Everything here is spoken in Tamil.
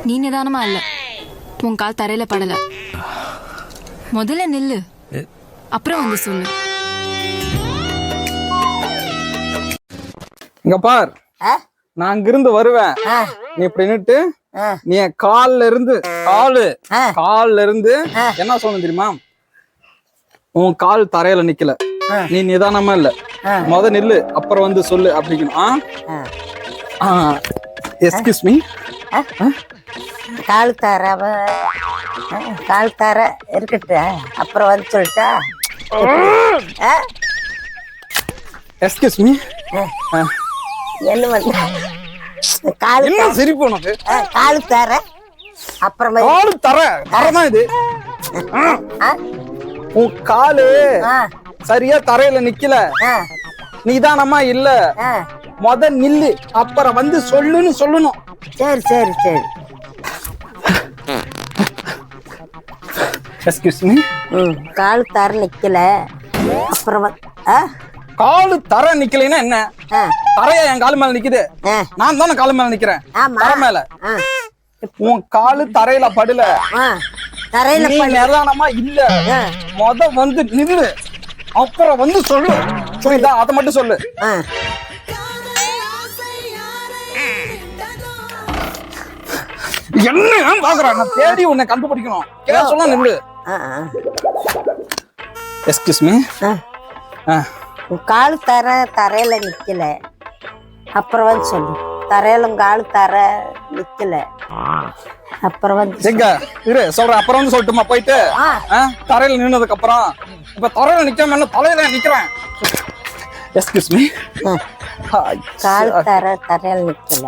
நீ நிதானமா இல்ல, உன் கால் தரையில படல. முதல்ல நில்லு, அப்புறம் வந்து சொல்லு. இங்க பார், நான் அங்கிருந்து வருவேன். நீ இப்படி நிட்டு நீ கால்ல இருந்து என்ன சொல்லணும் தெரியுமா? உன் கால் தரையில நிக்கல, நீ நிதானமா இல்ல, முத நில்லு அப்புறம் வந்து சொல்லு அப்படிக்கணும். Excuse me. கால் தர இருக்கட்டு, அப்புறம் வந்து சொல்லிட்டா. Excuse me. என்ன பண்ண? கால் சிரிப்பு உனக்கு. கால் தர அப்புறம் காலு தரதான் இது. உன் காலு சரியா தரையில நிக்கல, நிதானமா இல்ல, முத நில்லு அப்புறம் வந்து சொல்லுன்னு சொல்லணும். சரி சரி சரி. Excuse me. கால் தர நிக்கல, அப்புறம் காலு தர நிக்கலைன்னா என்ன? தரையா என் காலு மேல நிக்குது, நான் தானே காலு மேல நிக்கிறேன். தர மேல உன் காலு தரையில படல, தரையில நிதானமா இல்ல, முத வந்து நில்லு அப்புறம் வந்து சொல்லு. புரியுதா? அதை மட்டும் சொல்லு. என்ன பாக்குறேன், நான் தேடி உன்னை கண்டுபிடிக்கணும். சொல்ல நில்லு. Excuse me. கால் தரையில நிக்கல, அப்புறம் வந்து சொல்லு. தரையில கால் தர நிக்கல, அப்புறம் வந்து எங்க இரு சொல்றேன். அப்புறம் வந்து சொல்லட்டுமா? போயிட்டு தரையில நின்னதுக்கு அப்புறம் இப்ப தரையில நிக்காம தலையில நிக்கிறேன். Excuse me. கால் தரையில நிக்கல.